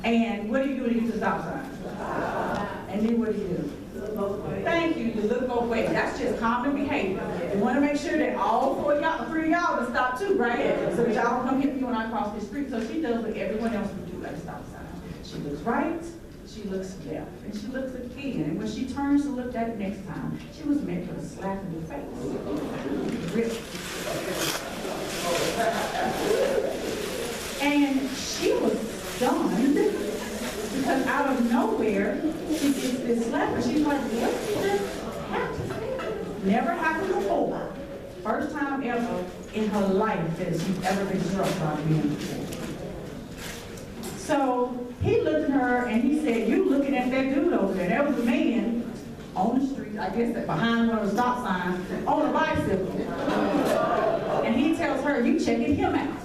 And what do you do when you get to the stop sign? And then what do you do? Thank you, you look both ways. That's just common behavior. You want to make sure that all three of y'all will stop too, right? So that y'all don't come hit me when I cross the street. So she does what everyone else would do at a stop sign. She looks right, she looks left, and she looks again. And when she turns to look at it next time, she was meant for a slap in the face. Really. And she was stunned because out of nowhere, she gets this slap, and she's like, what just happened? Never happened before. First time ever in her life that she's ever been struck by a man before. So he looked at her and he said, you looking at that dude over there. There was a man on the street, I guess that behind one of the stop signs, on a bicycle. And he tells her, you checking him out.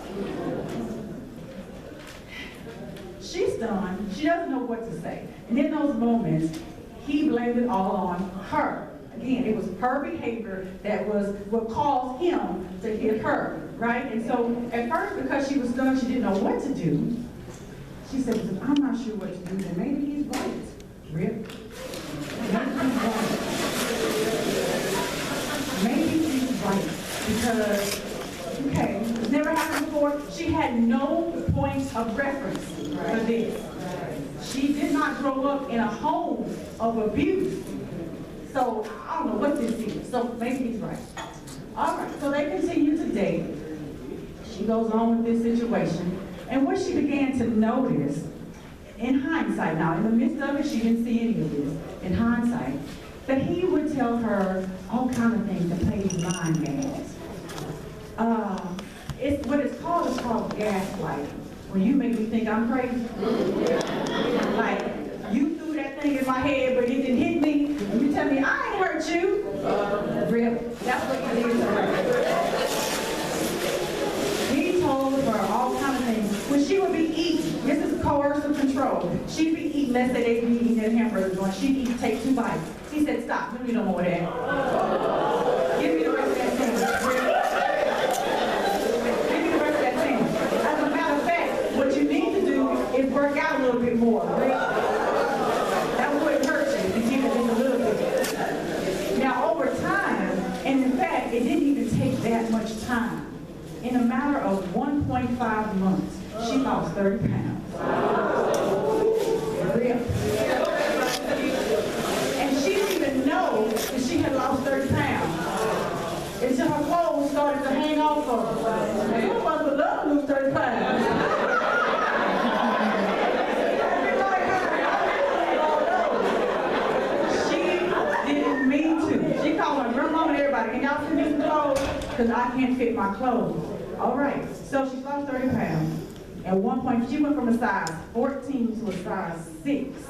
She's stunned. She doesn't know what to say. And in those moments, he blamed it all on her. Again, it was her behavior that was what caused him to hit her, right? And so at first, because she was stunned, she didn't know what to do. She said, I'm not sure what to do, then maybe he's right. Rip. Maybe he's right. Because, okay, it's never happened before. She had no point of reference for this. She did not grow up in a home of abuse. So I don't know what this is. So maybe he's right. All right, so they continue to date. She goes on with this situation. And what she began to notice, in hindsight now, in the midst of it, she didn't see any of this, in hindsight, that he would tell her all kind of things to play his mind games. What it's called is called gaslighting. When you make me think I'm crazy. Like, you threw that thing in my head, but it didn't hit me, and you tell me, I ain't hurt you. Really? That's what you did to her. He told her all kind of things. When she would be eating, this is coercive control. She'd be eating, let's say they'd be eating that hamburger joint. She'd eat, take 2 bites. He said, stop, give me no more of that. Give me the rest of that sandwich. Give me the rest of that sandwich. As a matter of fact, what you need to do is work out a little bit more. That wouldn't hurt you if you give it just a little bit. Now, over time, and in fact, it didn't even take that much time. In a matter of 1.5 months, she lost 30 pounds. And she didn't even know that she had lost 30 pounds until her clothes started to hang off of her. Some of us would love to lose 30 pounds. She didn't mean to. She called her grandmama and everybody, can y'all send me some clothes? Because I can't fit my clothes. All right, so she lost 30 pounds. At one point, she went from a size 14 to a size 6.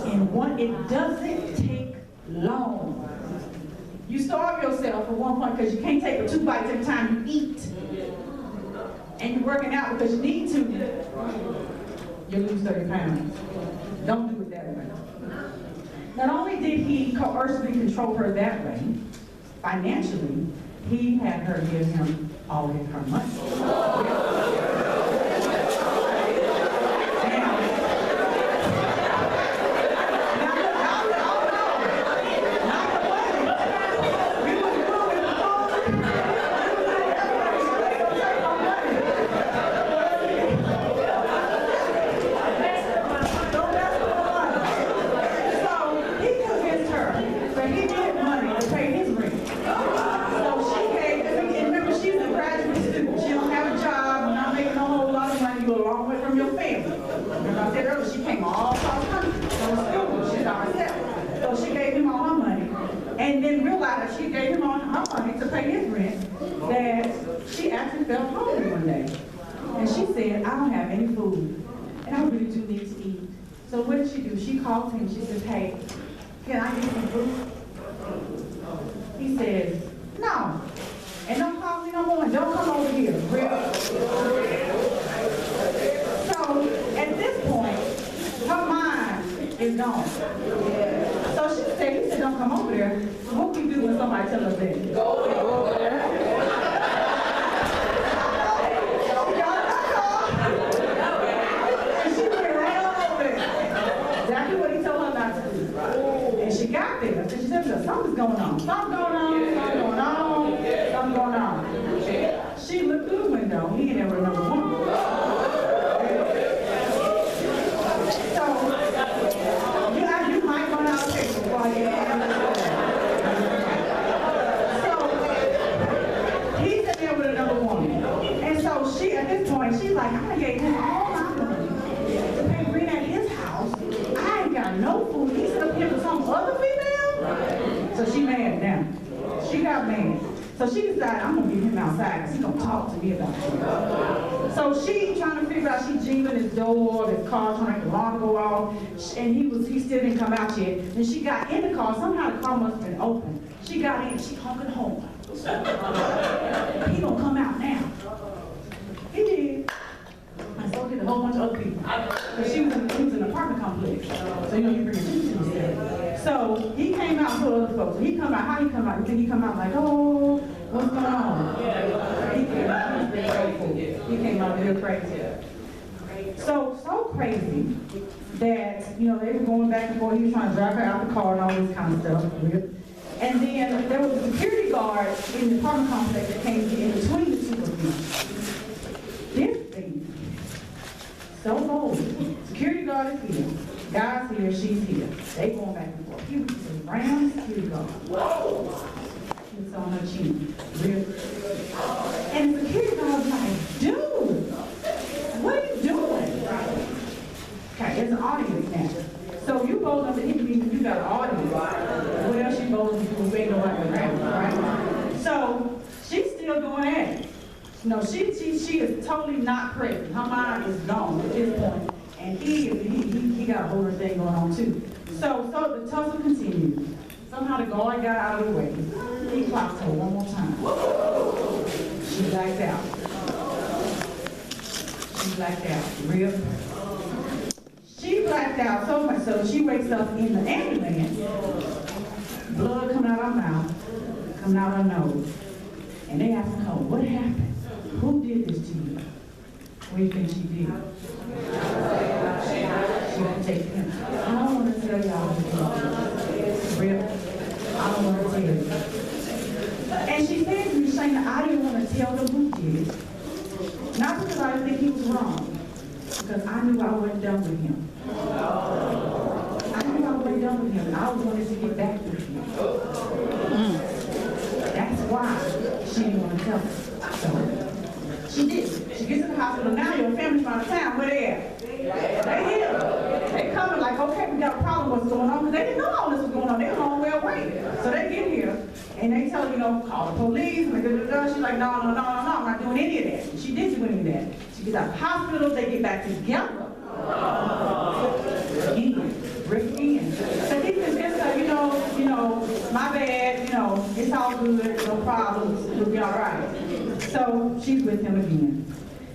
And it doesn't take long. You starve yourself at one point because you can't take 2 bites every time you eat. And you're working out because you need to. You lose 30 pounds. Don't do it that way. Not only did he coercively control her that way, financially, he had her give him all of her money. And then realized she gave him all her money to pay his rent, that she actually felt hungry one day. And she said, I don't have any food, and I really do need to eat. So what did she do? She called him, she said, hey, can I get some food? He says, no. And don't call me no more, and don't come over here. So at this point, her mind is gone. So she said, he said, don't come over there. What we do when somebody tells us that? Go over there. And she was Something going on, something going on, something going on. She looked through the window, he ain't never another woman. So, you might run out of pictures while you're so, he's in there with another woman. And so she, at this point, she's like, I gave him all my money to pay rent at his house. I ain't got no food. He's up here with some other female. So she mad now. She got mad. So she decided, I'm gonna get him outside because he's gonna talk to me about it. So she trying to figure out, she jingling his door, his car, trying to make the alarm go off, and he still didn't come out yet. And she got in the car, somehow the car must have been open. She got in, she honking home. He gonna come out now. He did. And so did a whole bunch of other people. Because he was in an apartment complex. So you know you bring attention to yourself. So he came out to other folks. He come out, how he come out? You think he come out like, oh, what's going on? He came out, he came out real crazy. So crazy that, you know, they were going back and forth. He was trying to drive her out the car and all this kind of stuff. And then there was a security guard in the apartment complex that came in between the two of them. This thing, so bold. Security guard is here. Guy's here, she's here. They going back and forth. He was a round security guard. It's on her chin. And the security guard was like, dude, what are you doing? Okay, there's an audience now. So you both up to interview because you got an audience. What else you both do? We ain't nobody around, right? So she's still going at it. No, she is totally not present. Her mind is gone at this point. And he got a whole other thing going on too. So the tussle continued. Somehow the guard got out of the way. He clocked her one more time. She blacked out. She blacked out. Real. She blacked out so much so she wakes up in the ambulance. Blood coming out of her mouth, coming out of her nose. And they ask her, what happened? Who did this to you? What do you think she did? She didn't take him. I don't want to tell y'all who did this. Real. I don't want to tell you. And she said to me, Shana, I didn't want to tell them who did it. Not because I didn't think he was wrong, because I knew I wasn't done with him. I knew I wasn't done with him, and I wanted to get back with him. That's why she didn't want to tell me. So she did. She gets to the hospital. Now your family's from out of town. Where they at? They here. They coming like, okay, we got a problem. What's going on? Because they didn't know all this was going on. They were a long way away. So they get here, and they tell her, you know, call the police. And she's like, no, I'm not doing any of that. And she didn't do any of that. She gets out of the hospital. They get back together. Rick in. So he can just say, you know, my bad, it's all good, no problems, we'll be all right. So she's with him again.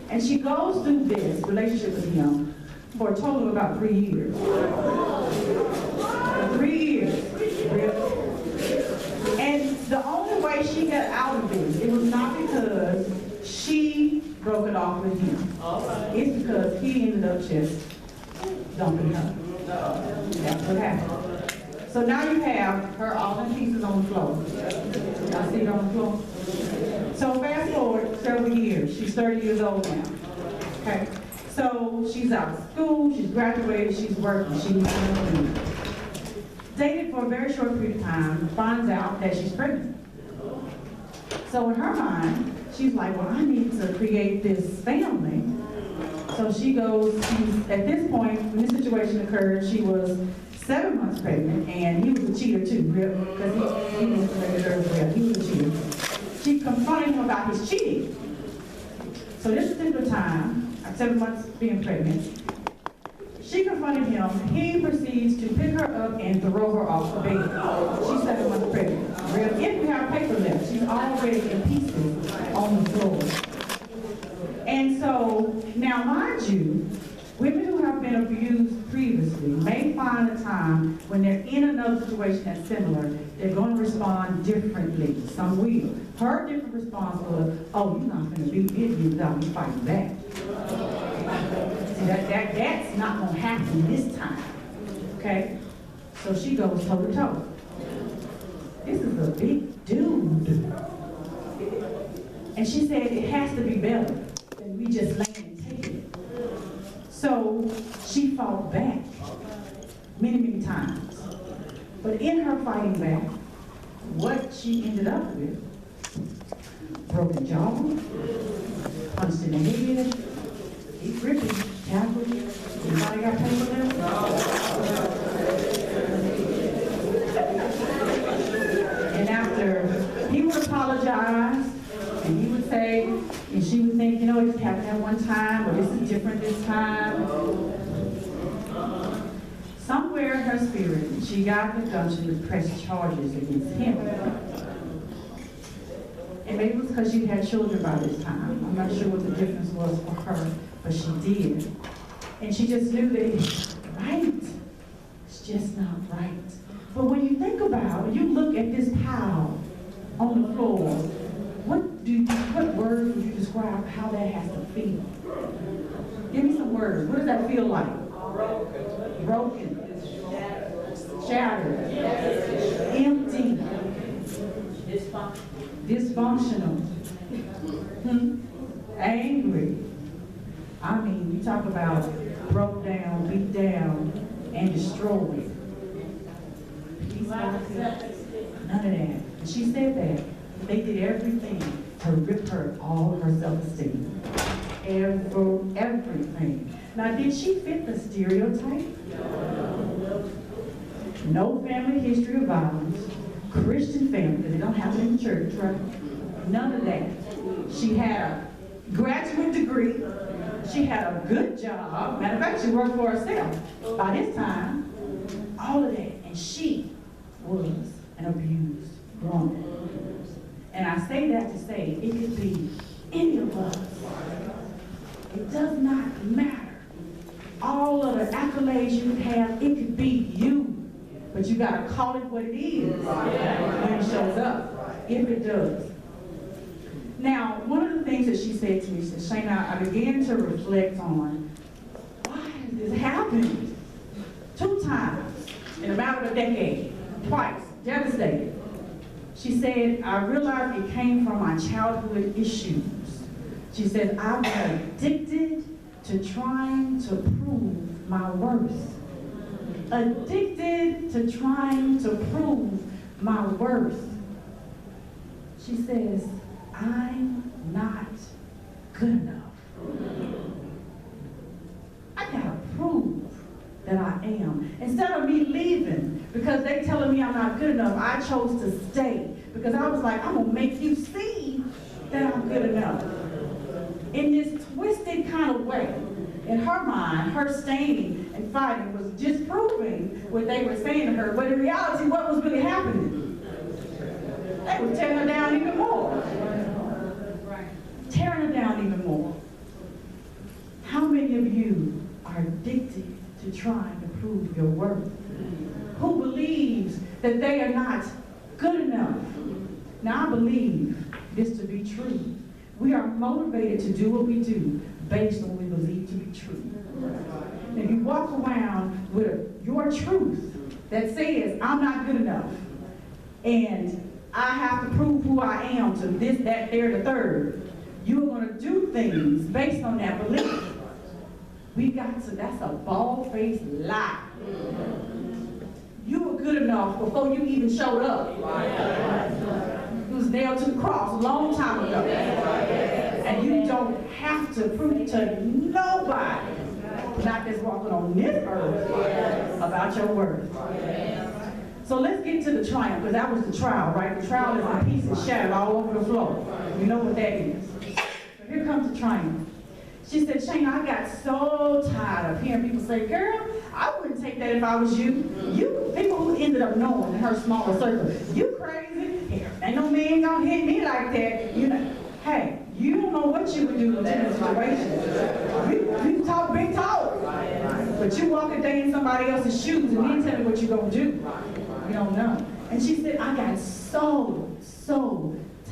And she goes through this relationship with him for a total of about 3 years. 3 years. And the only way she got out of this, it was not because she broke it off with him. It's because he ended up just dumping her. That's what happened. So now you have her all in pieces on the floor. Y'all see it on the floor? So fast forward several years. She's 30 years old now. Okay? So she's out of school, she's graduated, she's working, she's moving. Dated for a very short period of time, finds out that she's pregnant. So in her mind, she's like, well, I need to create this family. So she goes, at this point, when this situation occurred, she was 7 months pregnant, and he was a cheater too, because he was pregnant as well. He was a cheater. She confronted him about his cheating. So this particular time, at 7 months being pregnant, she confronted him. He proceeds to pick her up and throw her off the bed. She's 7 months pregnant. If we have paper left, she's already in pieces on the floor. And so, now mind you, women who have been abused previously may find a time when they're in another situation that's similar, they're going to respond differently. Some will. Her different response was, oh, you're not going to beat me without me fighting back. See, that's not going to happen this time. Okay? So she goes toe to toe. this is a big dude. And she said, it has to be better than we just land and take it. So she fought back many, many times. But in her fighting back, what she ended up with, broken jaw, punched in the head, deep gripping, tackled. Anybody got paper there? And after he would apologize, and he would say, and she would think, you know, it just happened at one time, or this is different this time. Somewhere in her spirit, she got the gumption to press charges against him. And maybe it was because she had children by this time. I'm not sure what the difference was for her, but she did. And she just knew that it's right. It's just not right. But when you think about it, you look at this pile on the floor, what words would you describe how that has to feel? Give me some words. What does that feel like? Broken. Shattered. Empty. Dysfunctional. Angry. I mean, you talk about broke down, beat down, and destroyed. None of that. And she said that they did everything to rip her all her self-esteem. Everything. Now, did she fit the stereotype? No family history of violence, Christian family, because they don't have it in the church, right? None of that. She had a graduate degree. She had a good job. Matter of fact, she worked for herself. By this time, all of that. And she was an abused woman. And I say that to say it could be any of us. It does not matter. All of the accolades you have, it could be you. But you got to call it what it is when it shows up, if it does. Now, one of the things that she said to me, she said, Shana, I began to reflect on why has this happened? 2 times in about a decade, twice, devastated. She said, I realized it came from my childhood issues. She said, I was addicted to trying to prove my worth. Addicted to trying to prove my worth. She says, I'm not good enough. I gotta prove that I am. Instead of me leaving because they telling me I'm not good enough, I chose to stay because I was like, I'm gonna make you see that I'm good enough. In this twisted kind of way, in her mind, her staying and fighting was disproving what they were saying to her, but in reality, what was really happening? They were tearing her down even more. Tearing her down even more. How many of you are addicted to trying to prove your worth? Who believes that they are not good enough? Now, I believe this to be true. We are motivated to do what we do based on what we believe to be true. If you walk around with your truth that says, I'm not good enough, and I have to prove who I am to this, that, there, the third, you're going to do things based on that belief. That's a bald-faced lie. You were good enough before you even showed up. It was nailed to the cross a long time ago. And you don't have to prove to nobody, not just walking on this earth, about your worth. So let's get to the triumph, because that was the trial, right? The trial is in pieces shattered all over the floor. You know what that is. So here comes the triumph. She said, Shana, I got so tired of hearing people say, girl, I wouldn't take that if I was you. You, people who ended up knowing in her smaller circle, you crazy. Ain't no man gonna hit me like that. You know, hey, you don't know what you would do in that situation. You talk big talk, but you walk a day in somebody else's shoes and then tell me what you're gonna do. You don't know. And she said, I got so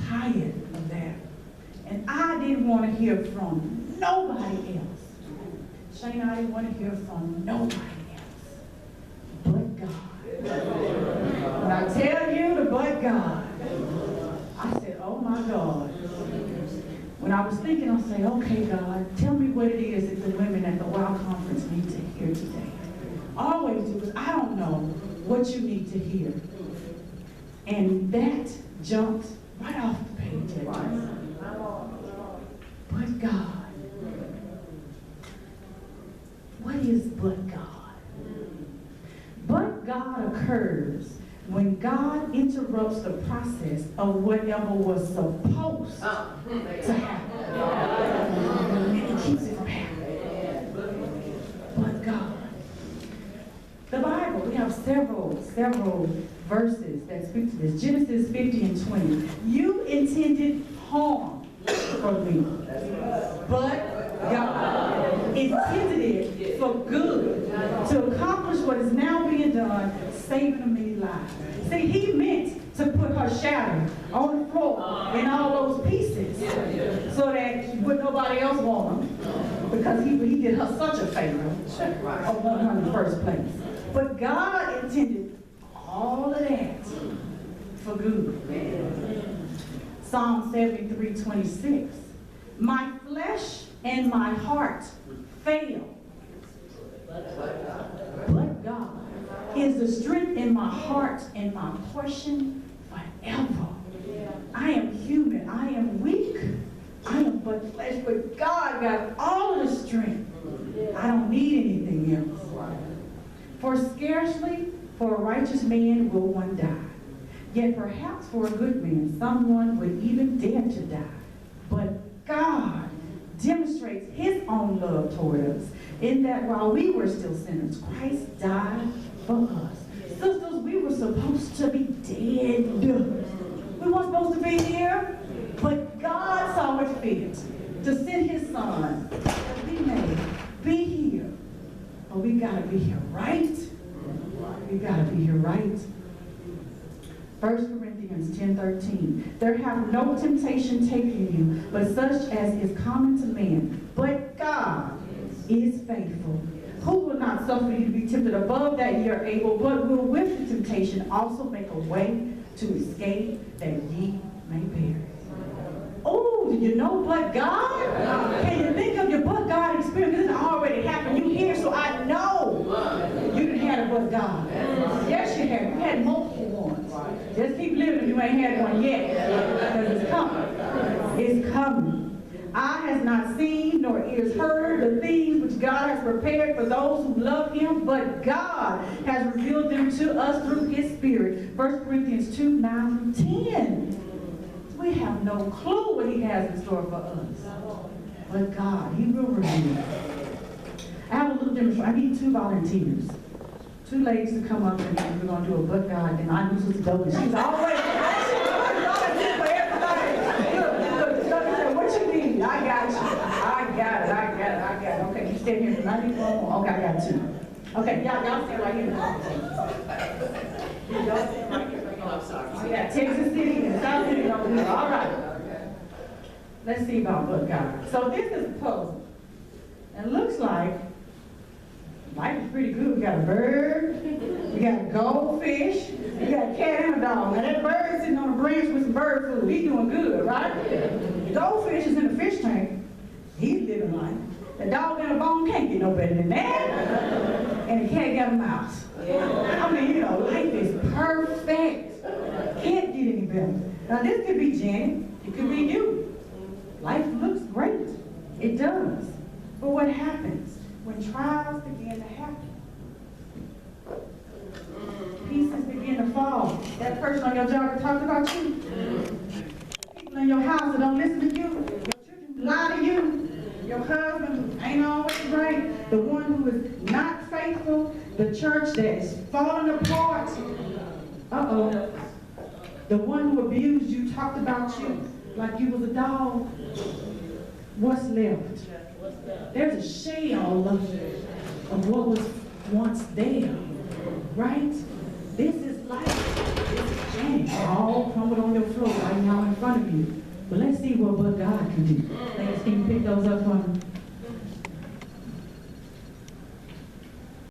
tired of that. And I didn't want to hear from nobody else. Shana, I didn't want to hear from nobody else but God. when I tell you the but God, I said, oh my God. When I was thinking, I said, okay, God, tell me what it is that the women at the WOW conference need to hear today. I always do, because I don't know what you need to hear. And that jumped right off the page at me. But God. What is but God? But God occurs when God interrupts the process of whatever was supposed to happen. And He keeps it from happening. But God. The Bible, we have several verses that speak to this. Genesis 50 and 20. You intended harm for me, but God intended it for good to accomplish what is now being done, saving a many lives. See, He meant to put her shadow on the floor in all those pieces so that would nobody else want them, because he did her such a favor of wanting her in the first place. But God intended all of that for good. Psalm 73:26. My flesh and my heart fail, but God is the strength in my heart and my portion forever. I am human, I am weak, I am but flesh, but God got all of the strength. I don't need anything else. For scarcely for a righteous man will one die. Yet perhaps for a good man, someone would even dare to die. But God demonstrates His own love toward us in that while we were still sinners, Christ died for us. Sisters, we were supposed to be dead. We weren't supposed to be here, but God saw it fit to send His Son that we may be here. But we gotta be here right. We gotta be here right. 1 Corinthians 10:13. There hath no temptation taken you, but such as is common to man. But God is faithful, who will not suffer you to be tempted above that ye are able, but will with the temptation also make a way to escape that ye may bear. Oh, did you know but God? Can you think of your but God experience? This already happened. You here, so I know you didn't have a but God. Yes, you have. You had multiple ones. Just keep living if you ain't had one yet. Because it's coming. It's coming. Eye has not seen, nor ears heard the things which God has prepared for those who love Him, but God has revealed them to us through His Spirit. 1 Corinthians 2:9-10. We have no clue what He has in store for us. But God, He will reveal. I have a little demonstration. I need 2 volunteers. 2 ladies to come up and we're going to do a but God. And I knew Sister Douglas. She's always volunteer for everybody. Look, what you need? I got you. I got it. Okay, you stand here. I need 1 more. Okay, I got 2. Okay, y'all stand right here. Y'all stand right here. I got Texas City and South City over here. All right. Let's see about but God. So this is a puzzle. And it looks like life is pretty good. We got a bird, we got a goldfish, we got a cat and a dog. Now that bird's sitting on a branch with some bird food. He's doing good, right? The goldfish is in a fish tank. He's living life. The dog got a bone, can't get no better than that. And the cat got a mouse. I mean, life is perfect. Can't get any better. Now this could be Janet. It could be you. Life looks great. It does. But what happens when trials begin to happen? Pieces begin to fall. That person on your job that talked about you. People in your house that don't listen to you. Your children lie to you. Your husband ain't always right. The one who is not faithful. The church that is falling apart. Uh-oh. The one who abused you, talked about you like you was a dog. What's left? There's a shell of what was once there, right? This is life. This is Janet, all crumbled on your floor right now in front of you. But let's see what but God can do. Ladies, can you pick those up for me?